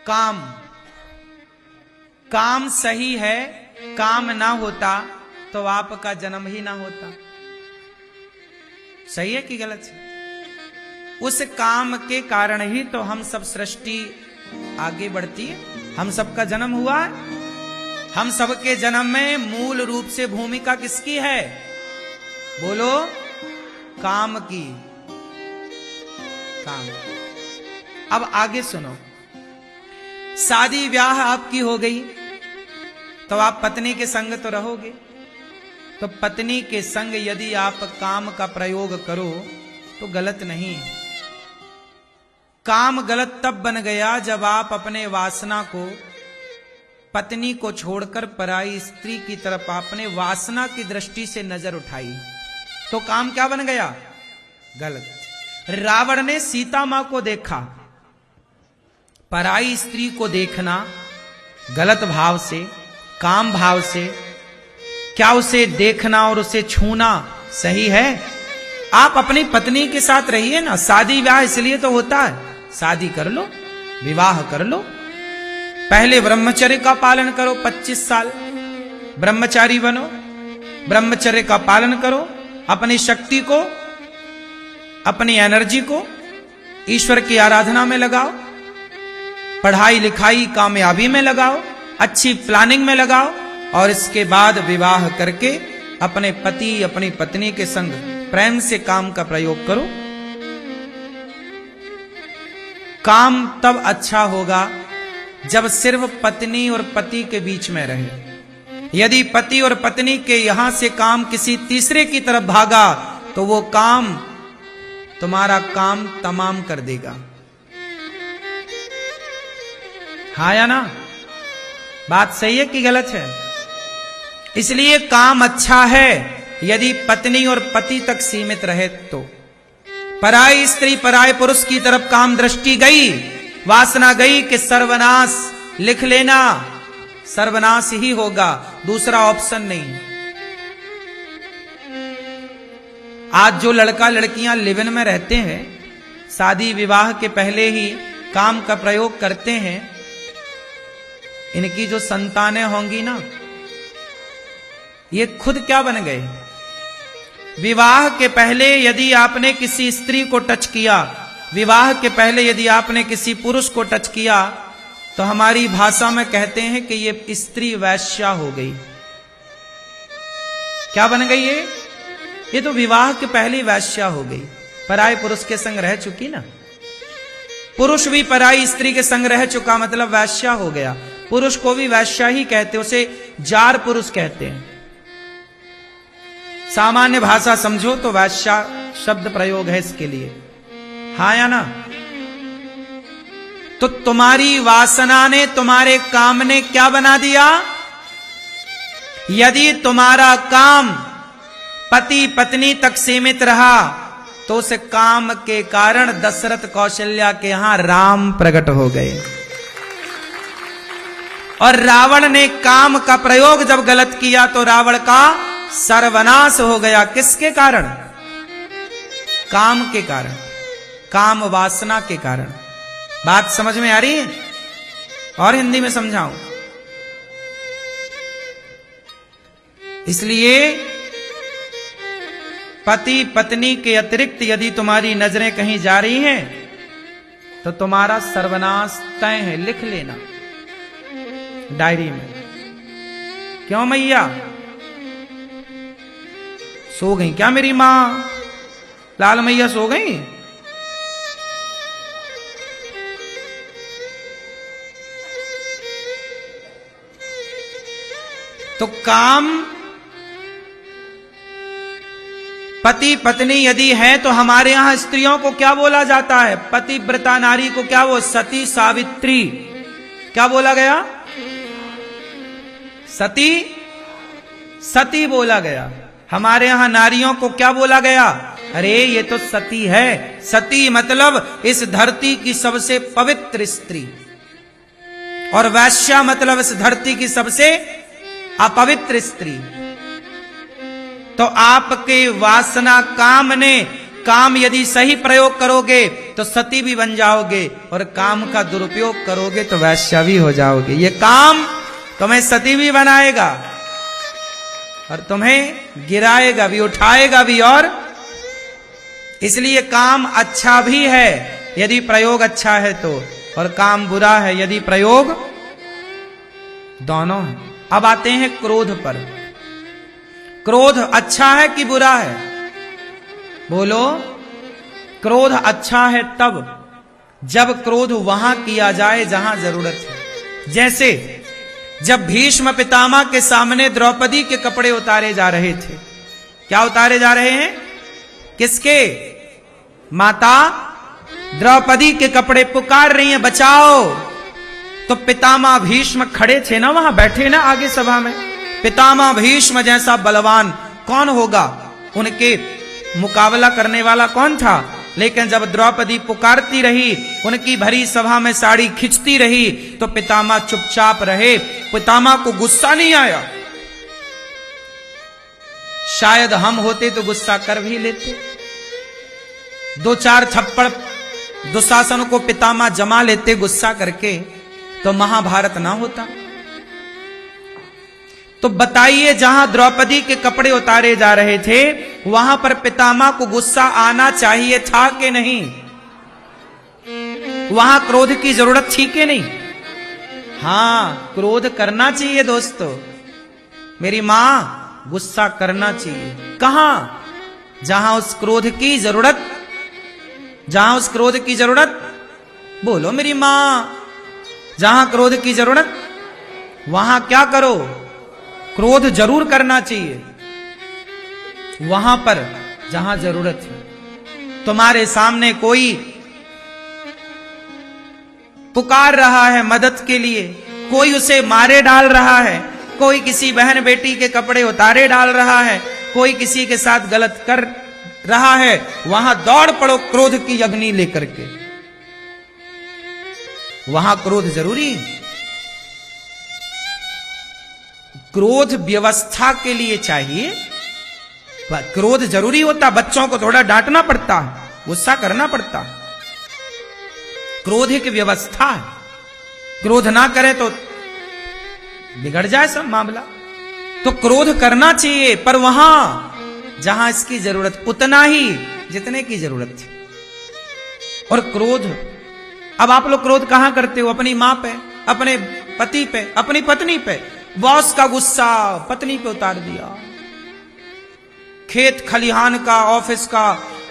काम, काम सही है, काम ना होता तो आपका जन्म ही ना होता। सही है कि गलत है? उस काम के कारण ही तो हम सब सृष्टि आगे बढ़ती है, हम सबका जन्म हुआ है। हम सबके जन्म में मूल रूप से भूमिका किसकी है? बोलो, काम की। काम। अब आगे सुनो, शादी ब्याह आपकी हो गई तो आप पत्नी के संग तो रहोगे, तो पत्नी के संग यदि आप काम का प्रयोग करो तो गलत नहीं है। काम गलत तब बन गया जब आप अपने वासना को, पत्नी को छोड़कर पराई स्त्री की तरफ आपने वासना की दृष्टि से नजर उठाई, तो काम क्या बन गया? गलत। रावण ने सीता मां को देखा, पराई स्त्री को देखना गलत भाव से, काम भाव से, क्या उसे देखना और उसे छूना सही है? आप अपनी पत्नी के साथ रहिए ना। शादी ब्याह इसलिए तो होता है, शादी कर लो, विवाह कर लो, पहले ब्रह्मचर्य का पालन करो, 25 साल ब्रह्मचारी बनो, ब्रह्मचर्य का पालन करो, अपनी शक्ति को, अपनी एनर्जी को ईश्वर की आराधना में लगाओ, पढ़ाई लिखाई कामयाबी में लगाओ, अच्छी प्लानिंग में लगाओ, और इसके बाद विवाह करके अपने पति अपनी पत्नी के संग प्रेम से काम का प्रयोग करो। काम तब अच्छा होगा जब सिर्फ पत्नी और पति के बीच में रहे। यदि पति और पत्नी के यहां से काम किसी तीसरे की तरफ भागा तो वो काम तुम्हारा काम तमाम कर देगा। हाँ या ना? बात सही है कि गलत है? इसलिए काम अच्छा है यदि पत्नी और पति तक सीमित रहे तो। पराई स्त्री पराय पुरुष की तरफ काम दृष्टि गई, वासना गई कि सर्वनाश, लिख लेना, सर्वनाश ही होगा, दूसरा ऑप्शन नहीं। आज जो लड़का लड़कियां लिव-इन में रहते हैं, शादी विवाह के पहले ही काम का प्रयोग करते हैं, इनकी जो संतानें होंगी ना, ये खुद क्या बन गए? विवाह के पहले यदि आपने किसी स्त्री को टच किया, विवाह के पहले यदि आपने किसी पुरुष को टच किया, तो हमारी भाषा में कहते हैं कि ये स्त्री वैश्या हो गई। क्या बन गई ये तो विवाह के पहले वैश्या हो गई, पराये पुरुष के संग रह चुकी ना। पुरुष भी पराई स्त्री के संग रह चुका, मतलब वैश्या हो गया। पुरुष को भी वैश्या ही कहते, उसे जार पुरुष कहते हैं। सामान्य भाषा समझो तो वैश्या शब्द प्रयोग है इसके लिए। हाँ या ना? तो तुम्हारी वासना ने, तुम्हारे काम ने क्या बना दिया? यदि तुम्हारा काम पति पत्नी तक सीमित रहा तो उस काम के कारण दशरथ कौशल्या के यहां राम प्रकट हो गए। और रावण ने काम का प्रयोग जब गलत किया तो रावण का सर्वनाश हो गया। किसके कारण? काम के कारण, काम वासना के कारण। बात समझ में आ रही है? और हिंदी में समझाऊं? इसलिए पति पत्नी के अतिरिक्त यदि तुम्हारी नजरें कहीं जा रही हैं तो तुम्हारा सर्वनाश तय है, लिख लेना डायरी में। क्यों मैया सो गई क्या? मेरी मां लाल मैया सो गई? तो काम पति पत्नी यदि है तो हमारे यहां स्त्रियों को क्या बोला जाता है? पतिव्रता नारी को क्या? वो सती सावित्री। क्या बोला गया? सती, सती बोला गया। हमारे यहां नारियों को क्या बोला गया? अरे ये तो सती है। सती मतलब इस धरती की सबसे पवित्र स्त्री, और वैश्या मतलब इस धरती की सबसे अपवित्र स्त्री। तो आपके वासना काम ने, काम यदि सही प्रयोग करोगे तो सती भी बन जाओगे, और काम का दुरुपयोग करोगे तो वैश्या भी हो जाओगे। ये काम तुम्हें सती भी बनाएगा और तुम्हें गिराएगा भी, उठाएगा भी। और इसलिए काम अच्छा भी है यदि प्रयोग अच्छा है तो, और काम बुरा है यदि प्रयोग दोनों है। अब आते हैं क्रोध पर। क्रोध अच्छा है कि बुरा है? बोलो। क्रोध अच्छा है तब जब क्रोध वहां किया जाए जहां जरूरत है। जैसे जब भीष्म पितामह के सामने द्रौपदी के कपड़े उतारे जा रहे थे। क्या उतारे जा रहे हैं? किसके? माता द्रौपदी के कपड़े। पुकार रही हैं बचाओ। तो पितामह भीष्म खड़े थे ना, वहां बैठे ना आगे सभा में। पितामह भीष्म जैसा बलवान कौन होगा? उनके मुकाबला करने वाला कौन था? लेकिन जब द्रौपदी पुकारती रही, उनकी भरी सभा में साड़ी खिंचती रही, तो पितामह चुपचाप रहे। पितामह को गुस्सा नहीं आया। शायद हम होते तो गुस्सा कर भी लेते। 2-4 थप्पड़ दुशासन को पितामह जमा लेते गुस्सा करके, तो महाभारत ना होता। तो बताइए, जहां द्रौपदी के कपड़े उतारे जा रहे थे वहां पर पितामह को गुस्सा आना चाहिए था कि नहीं? वहां क्रोध की जरूरत थी कि नहीं? हां, क्रोध करना चाहिए दोस्तों। मेरी मां, गुस्सा करना चाहिए। कहां? जहां उस क्रोध की जरूरत, जहां उस क्रोध की जरूरत, बोलो मेरी मां, जहां क्रोध की जरूरत वहां क्या करो? क्रोध जरूर करना चाहिए वहां पर जहां जरूरत है। तुम्हारे सामने कोई पुकार रहा है मदद के लिए, कोई उसे मारे डाल रहा है, कोई किसी बहन बेटी के कपड़े उतारे डाल रहा है, कोई किसी के साथ गलत कर रहा है, वहां दौड़ पड़ो क्रोध की अग्नि लेकर के। वहां क्रोध जरूरी है। क्रोध व्यवस्था के लिए चाहिए। क्रोध जरूरी होता। बच्चों को थोड़ा डांटना पड़ता है, गुस्सा करना पड़ता है। क्रोध एक व्यवस्था है। क्रोध ना करें तो बिगड़ जाए सब मामला। तो क्रोध करना चाहिए, पर वहां जहां इसकी जरूरत, उतना ही जितने की जरूरत थी। और क्रोध, अब आप लोग क्रोध कहां करते हो? अपनी मां पे, अपने पति पे, अपनी पत्नी पे। बॉस का गुस्सा पत्नी पे उतार दिया। खेत खलिहान का, ऑफिस का,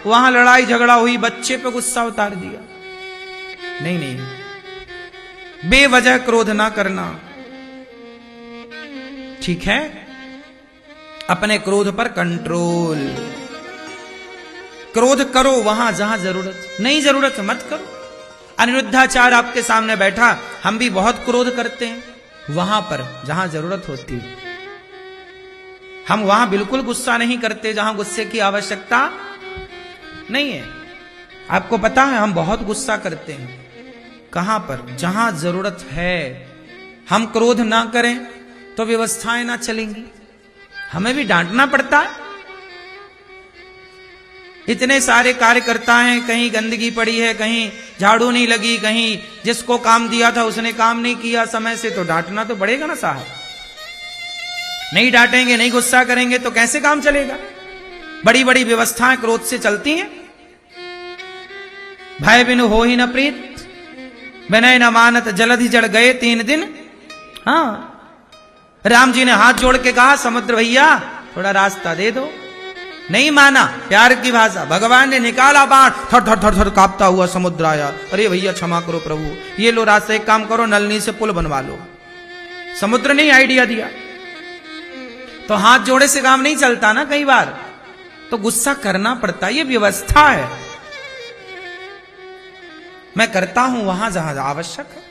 वहां लड़ाई झगड़ा हुई, बच्चे पे गुस्सा उतार दिया। नहीं नहीं, बेवजह क्रोध ना करना। ठीक है? अपने क्रोध पर कंट्रोल। क्रोध करो वहां जहां जरूरत, नहीं जरूरत मत करो। अनिरुद्धाचार्य आपके सामने बैठा, हम भी बहुत क्रोध करते हैं वहां पर जहां जरूरत होती है। हम वहां बिल्कुल गुस्सा नहीं करते जहां गुस्से की आवश्यकता नहीं है। आपको पता है हम बहुत गुस्सा करते हैं कहां पर? जहां जरूरत है। हम क्रोध ना करें तो व्यवस्थाएं ना चलेंगी, हमें भी डांटना पड़ता है। इतने सारे कार्यकर्ता हैं, कहीं गंदगी पड़ी है, कहीं झाड़ू नहीं लगी, कहीं जिसको काम दिया था उसने काम नहीं किया समय से, तो डांटना तो पड़ेगा ना साहब। नहीं डांटेंगे, नहीं गुस्सा करेंगे तो कैसे काम चलेगा? बड़ी बड़ी व्यवस्थाएं क्रोध से चलती हैं। भय बिनु हो ही न प्रीत, विनय न मानत जलधि जड़ गए 3 दिन। हाँ, राम जी ने हाथ जोड़ के कहा समुद्र भैया थोड़ा रास्ता दे दो। नहीं माना, प्यार की भाषा। भगवान ने निकाला बाण, थर थर थर थर कांपता हुआ समुद्र आया। अरे भैया क्षमा करो प्रभु, ये लो रास्ते, एक काम करो नलनी से पुल बनवा लो। समुद्र ने आइडिया दिया। तो हाथ जोड़े से काम नहीं चलता ना, कई बार तो गुस्सा करना पड़ता। ये व्यवस्था है। मैं करता हूं वहां जहां आवश्यक है।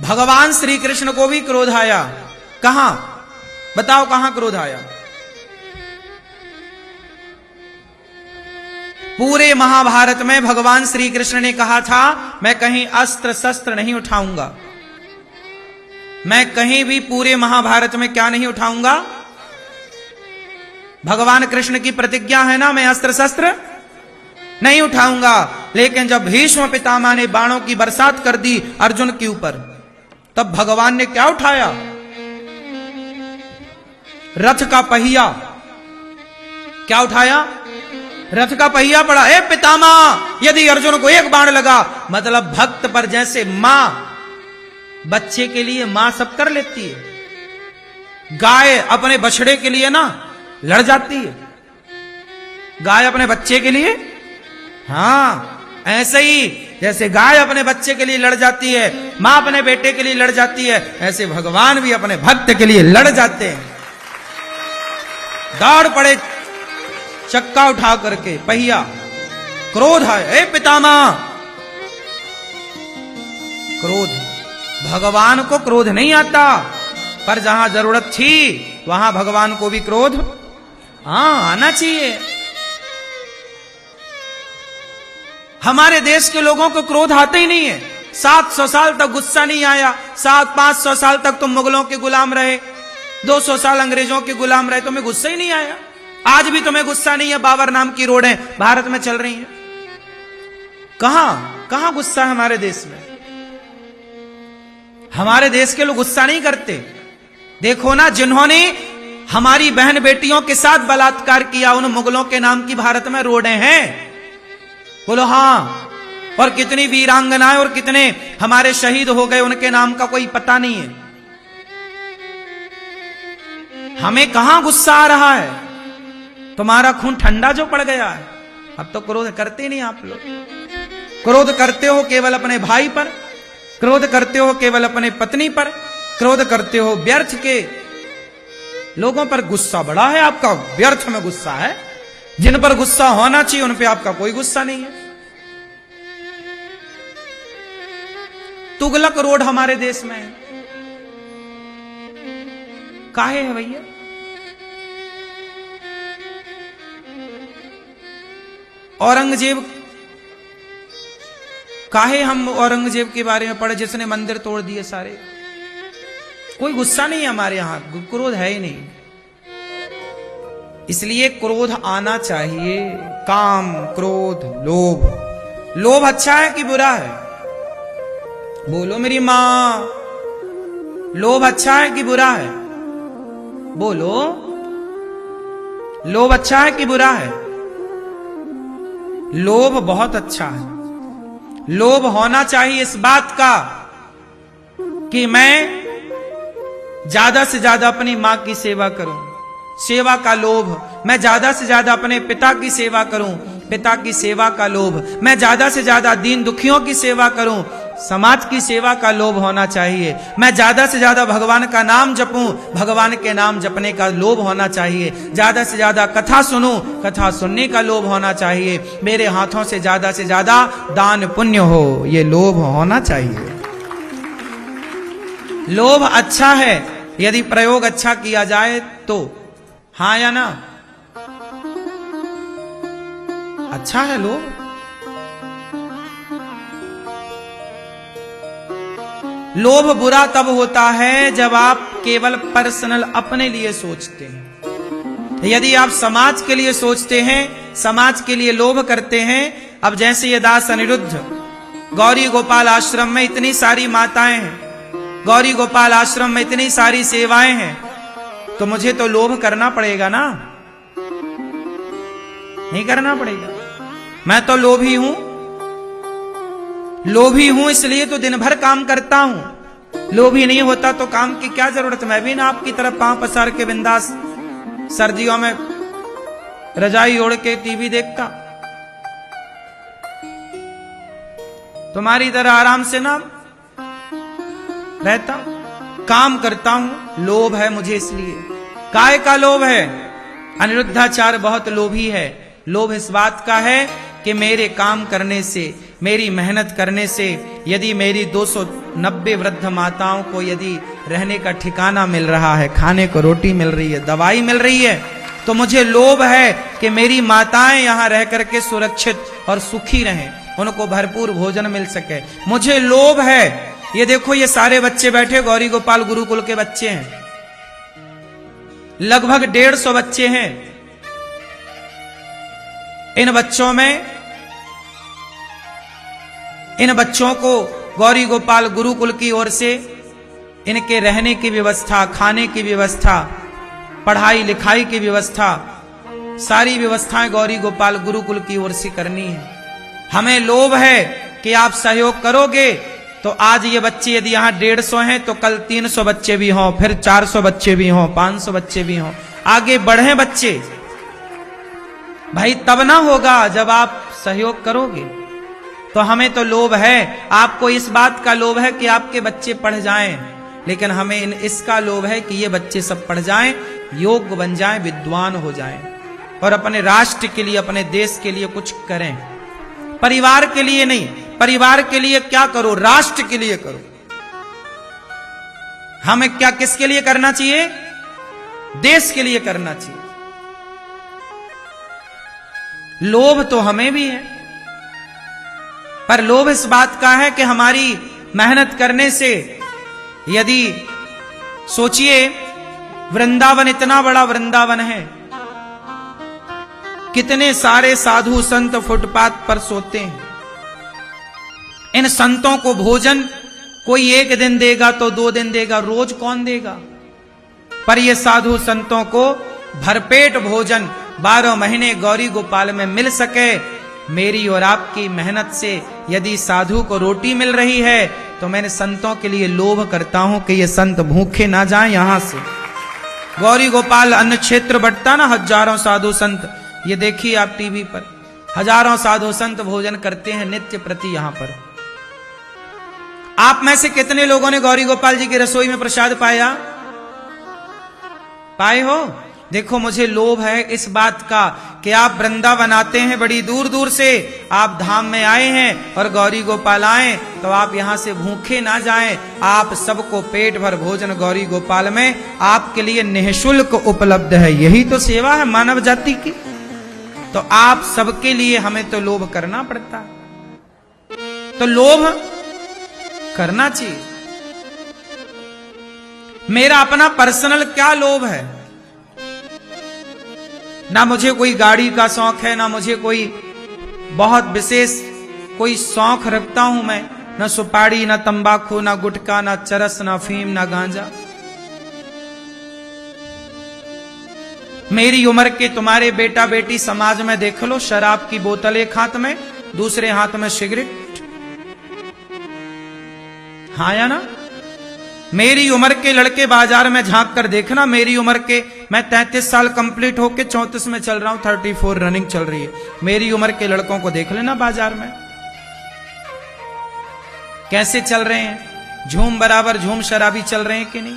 भगवान श्री कृष्ण को भी क्रोध आया। कहां? बताओ कहां क्रोध आया? पूरे महाभारत में भगवान श्री कृष्ण ने कहा था मैं कहीं अस्त्र शस्त्र नहीं उठाऊंगा। मैं कहीं भी पूरे महाभारत में क्या नहीं उठाऊंगा? भगवान कृष्ण की प्रतिज्ञा है ना, मैं अस्त्र शस्त्र नहीं उठाऊंगा। लेकिन जब भीष्म पितामह ने बाणों की बरसात कर दी अर्जुन के ऊपर, तब भगवान ने क्या उठाया? रथ का पहिया। क्या उठाया? रथ का पहिया पड़ा। ए पितामह, यदि अर्जुन को एक बाण लगा, मतलब भक्त पर जैसे मां बच्चे के लिए मां सब कर लेती है, गाय अपने बछड़े के लिए ना लड़ जाती है, गाय अपने बच्चे के लिए, हाँ ऐसे ही जैसे गाय अपने बच्चे के लिए लड़ जाती है, मां अपने बेटे के लिए लड़ जाती है, ऐसे भगवान भी अपने भक्त के लिए लड़ जाते हैं। दौड़ पड़े चक्का उठा करके, पहिया। क्रोध है, ए पितामह, क्रोध। भगवान को क्रोध नहीं आता, पर जहां जरूरत थी वहां भगवान को भी क्रोध आना चाहिए। हमारे देश के लोगों को क्रोध आता ही नहीं है। 700 साल तक गुस्सा नहीं आया। 500 साल तक तुम मुगलों के गुलाम रहे, 200 साल अंग्रेजों के गुलाम रहे, तुम्हें गुस्सा ही नहीं आया। आज भी तुम्हें गुस्सा नहीं है। बाबर नाम की रोडें भारत में चल रही हैं। कहां गुस्सा है हमारे देश में? हमारे देश के लोग गुस्सा नहीं करते। देखो ना, जिन्होंने हमारी बहन बेटियों के साथ बलात्कार किया, उन मुगलों के नाम की भारत में रोडें हैं। बोलो हाँ। और कितनी वीरांगनाएं और कितने हमारे शहीद हो गए, उनके नाम का कोई पता नहीं है। हमें कहां गुस्सा आ रहा है? तुम्हारा खून ठंडा जो पड़ गया है। अब तो क्रोध करते नहीं आप लोग। क्रोध करते हो केवल अपने भाई पर, क्रोध करते हो केवल अपने पत्नी पर, क्रोध करते हो व्यर्थ के लोगों पर। गुस्सा बड़ा है आपका, व्यर्थ में गुस्सा है। जिन पर गुस्सा होना चाहिए उन पे आपका कोई गुस्सा नहीं है। तुगलक रोड हमारे देश में है। काहे है भैया? औरंगजेब, काहे हम औरंगजेब के बारे में पढ़े जिसने मंदिर तोड़ दिए सारे? कोई गुस्सा नहीं है हमारे यहां, क्रोध है ही नहीं। इसलिए क्रोध आना चाहिए। काम, क्रोध, लोभ। लोभ अच्छा है कि बुरा है? बोलो मेरी मां, लोभ अच्छा है कि बुरा है? बोलो, लोभ अच्छा है कि बुरा है? लोभ बहुत अच्छा है। लोभ होना चाहिए इस बात का कि मैं ज्यादा से ज्यादा अपनी मां की सेवा करूं, सेवा का लोभ। मैं ज्यादा से ज्यादा अपने पिता की सेवा करूं, पिता की सेवा का लोभ। मैं ज्यादा से ज्यादा दीन दुखियों की सेवा करूं, समाज की सेवा का लोभ होना चाहिए। मैं ज्यादा से ज्यादा भगवान का नाम जपूं, भगवान के नाम जपने का लोभ होना चाहिए। ज्यादा से ज्यादा कथा सुनूं, कथा सुनने का लोभ होना चाहिए। मेरे हाथों से ज्यादा दान पुण्य हो, ये लोभ होना चाहिए। लोभ अच्छा है यदि प्रयोग अच्छा किया जाए तो, हाँ या ना? अच्छा है लोभ। लोभ बुरा तब होता है जब आप केवल पर्सनल अपने लिए सोचते हैं। यदि आप समाज के लिए सोचते हैं, समाज के लिए लोभ करते हैं। अब जैसे ये दास अनिरुद्ध, गौरी गोपाल आश्रम में इतनी सारी माताएं हैं, गौरी गोपाल आश्रम में इतनी सारी सेवाएं हैं, तो मुझे तो लोभ करना पड़ेगा ना? नहीं करना पड़ेगा? मैं तो लोभी हूं। लोभी हूं इसलिए तो दिन भर काम करता हूं। लोभी नहीं होता तो काम की क्या जरूरत? मैं भी ना आपकी तरफ पांव पसार के बिंदास सर्दियों में रजाई ओढ़ के टीवी देखता, तुम्हारी तरह आराम से ना रहता। काम करता हूं, लोभ है मुझे इसलिए। काय का लोभ है? अनिरुद्धाचार्य बहुत लोभी है। लोभ इस बात का है कि मेरे काम करने से, मेरी मेहनत करने से यदि मेरी 290 वृद्ध माताओं को यदि रहने का ठिकाना मिल रहा है, खाने को रोटी मिल रही है, दवाई मिल रही है, तो मुझे लोभ है कि मेरी माताएं यहां रह करके सुरक्षित और सुखी रहें, उनको भरपूर भोजन मिल सके। मुझे लोभ है। ये देखो, ये सारे बच्चे बैठे गौरी गोपाल गुरुकुल के बच्चे हैं, लगभग 150 बच्चे हैं। इन बच्चों को गौरी गोपाल गुरुकुल की ओर से इनके रहने की व्यवस्था, खाने की व्यवस्था, पढ़ाई लिखाई की व्यवस्था, सारी व्यवस्थाएं गौरी गोपाल गुरुकुल की ओर से करनी है। हमें लोभ है कि आप सहयोग करोगे तो आज ये बच्चे यदि यहाँ 150 हैं तो कल 300 बच्चे भी हों, फिर 400 बच्चे भी हों, 500 बच्चे भी हों, आगे बढ़े बच्चे। भाई तब ना होगा जब आप सहयोग करोगे। तो हमें तो लोभ है, आपको इस बात का लोभ है कि आपके बच्चे पढ़ जाएं, लेकिन हमें इसका लोभ है कि ये बच्चे सब पढ़ जाएं, योग्य बन जाएं, विद्वान हो जाएं और अपने राष्ट्र के लिए, अपने देश के लिए कुछ करें। परिवार के लिए नहीं, परिवार के लिए क्या करो, राष्ट्र के लिए करो। हमें क्या, किसके लिए करना चाहिए? देश के लिए करना चाहिए। लोभ तो हमें भी है, पर लोभ इस बात का है कि हमारी मेहनत करने से, यदि सोचिए वृंदावन इतना बड़ा वृंदावन है, कितने सारे साधु संत फुटपाथ पर सोते हैं। इन संतों को भोजन कोई एक दिन देगा तो 2 दिन देगा, रोज कौन देगा? पर ये साधु संतों को भरपेट भोजन 12 महीने गौरी गोपाल में मिल सके। मेरी और आपकी मेहनत से यदि साधु को रोटी मिल रही है तो मैंने संतों के लिए लोभ करता हूं कि ये संत भूखे ना जाएं। यहां से गौरी गोपाल अन्न क्षेत्र बढ़ता ना, हजारों साधु संत, ये देखिए आप टीवी पर, हजारों साधु संत भोजन करते हैं नित्य प्रति। यहां पर आप में से कितने लोगों ने गौरी गोपाल जी की रसोई में प्रसाद पाया? पाए हो? देखो मुझे लोभ है इस बात का कि आप वृंदावन आते हैं, बड़ी दूर दूर से आप धाम में आए हैं और गौरी गोपाल आए तो आप यहां से भूखे ना जाएं। आप सबको पेट भर भोजन गौरी गोपाल में आपके लिए निःशुल्क उपलब्ध है। यही तो सेवा है मानव जाति की। तो आप सबके लिए हमें तो लोभ करना पड़ता है, तो लोभ करना चाहिए। मेरा अपना पर्सनल क्या लोभ है? ना मुझे कोई गाड़ी का शौक है, ना मुझे कोई बहुत विशेष कोई शौक रखता हूं मैं, ना सुपारी, ना तंबाकू, ना गुटखा, ना चरस, ना फीम, ना गांजा। मेरी उम्र के तुम्हारे बेटा बेटी समाज में देख लो, शराब की बोतल एक हाथ में, दूसरे हाथ में सिगरेट। हाँ या ना? मेरी उम्र के लड़के बाजार में झांक कर देखना, मेरी उम्र के, मैं 33 साल कंप्लीट होके 34 में चल रहा हूं, 34 रनिंग चल रही है। मेरी उम्र के लड़कों को देख लेना बाजार में कैसे चल रहे हैं, झूम बराबर झूम शराबी चल रहे हैं कि नहीं?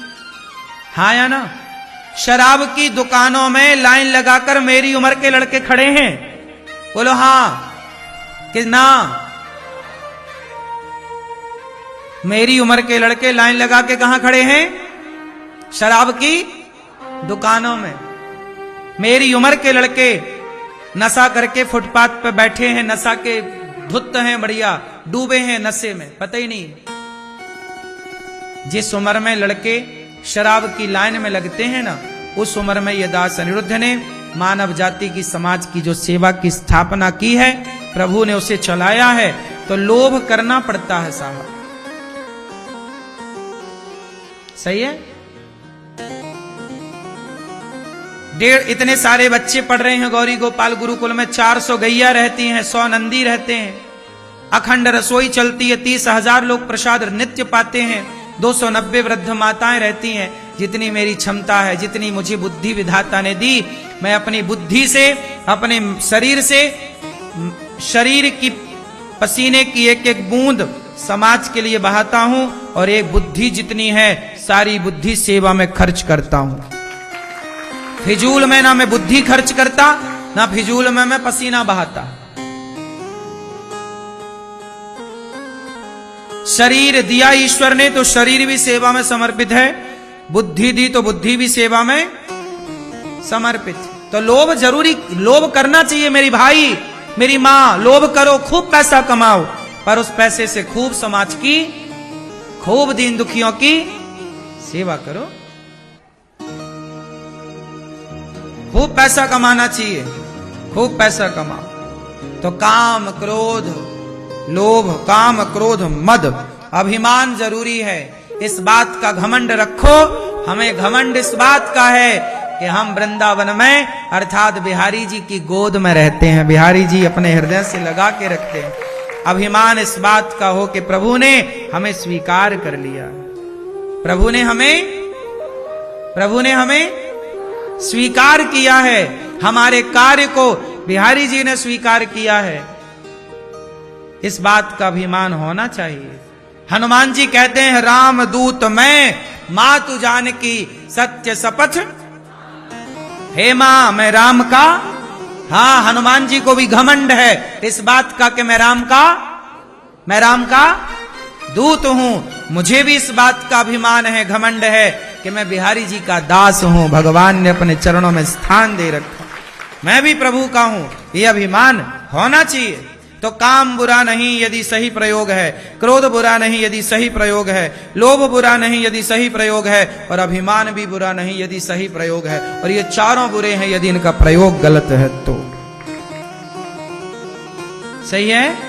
हाँ या ना? शराब की दुकानों में लाइन लगाकर मेरी उम्र के लड़के खड़े हैं, बोलो हाँ कि ना? मेरी उम्र के लड़के लाइन लगा के कहां खड़े हैं? शराब की दुकानों में। मेरी उम्र के लड़के नशा करके फुटपाथ पे बैठे हैं, नशा के धुत हैं, बढ़िया डूबे हैं नशे में, पता ही नहीं। जिस उम्र में लड़के शराब की लाइन में लगते हैं ना, उस उम्र में ये दास अनिरुद्ध ने मानव जाति की, समाज की जो सेवा की स्थापना की है, प्रभु ने उसे चलाया है। तो लोभ करना पड़ता है साहब, सही है? इतने सारे बच्चे पढ़ रहे हैं गौरी गोपाल गुरुकुल में, 400 गैया रहती हैं, 100 नंदी रहते हैं, अखंड रसोई चलती है, 30,000 लोग प्रसाद नित्य पाते हैं, 290 वृद्ध माताएं रहती हैं। जितनी मेरी क्षमता है, जितनी मुझे बुद्धि विधाता ने दी, मैं अपनी बुद्धि से, अपने शरीर से, शरीर की पसीने की एक एक बूंद समाज के लिए बहाता हूं और एक बुद्धि जितनी है सारी बुद्धि सेवा में खर्च करता हूं। फिजूल में ना मैं बुद्धि खर्च करता, ना फिजूल में मैं पसीना बहाता। शरीर दिया ईश्वर ने तो शरीर भी सेवा में समर्पित है, बुद्धि दी तो बुद्धि भी सेवा में समर्पित। तो लोभ जरूरी, लोभ करना चाहिए मेरी भाई, मेरी मां, लोभ करो, खूब पैसा कमाओ, पर उस पैसे से खूब समाज की, खूब दीन दुखियों की सेवा करो। खूब पैसा कमाना चाहिए, खूब पैसा कमाओ। तो काम क्रोध लोभ, काम क्रोध मद, अभिमान जरूरी है। इस बात का घमंड रखो। हमें घमंड इस बात का है कि हम वृंदावन में अर्थात बिहारी जी की गोद में रहते हैं, बिहारी जी अपने हृदय से लगा के रखते हैं। अभिमान इस बात का हो कि प्रभु ने हमें स्वीकार कर लिया, प्रभु ने हमें स्वीकार किया है, हमारे कार्य को बिहारी जी ने स्वीकार किया है। इस बात का अभिमान होना चाहिए। हनुमान जी कहते हैं राम दूत मैं मातु जानकी सत्य शपथ, हे मां मैं राम का। हाँ, हनुमान जी को भी घमंड है इस बात का कि मैं राम का दूत हूं। मुझे भी इस बात का अभिमान है, घमंड है कि मैं बिहारी जी का दास हूं। भगवान ने अपने चरणों में स्थान दे रखा, मैं भी प्रभु का हूं। यह अभिमान होना चाहिए। तो काम बुरा नहीं यदि सही प्रयोग है, क्रोध बुरा नहीं यदि सही प्रयोग है, लोभ बुरा नहीं यदि सही प्रयोग है, और अभिमान भी बुरा नहीं यदि सही प्रयोग है। और ये चारों बुरे हैं यदि इनका प्रयोग गलत है तो। सही है।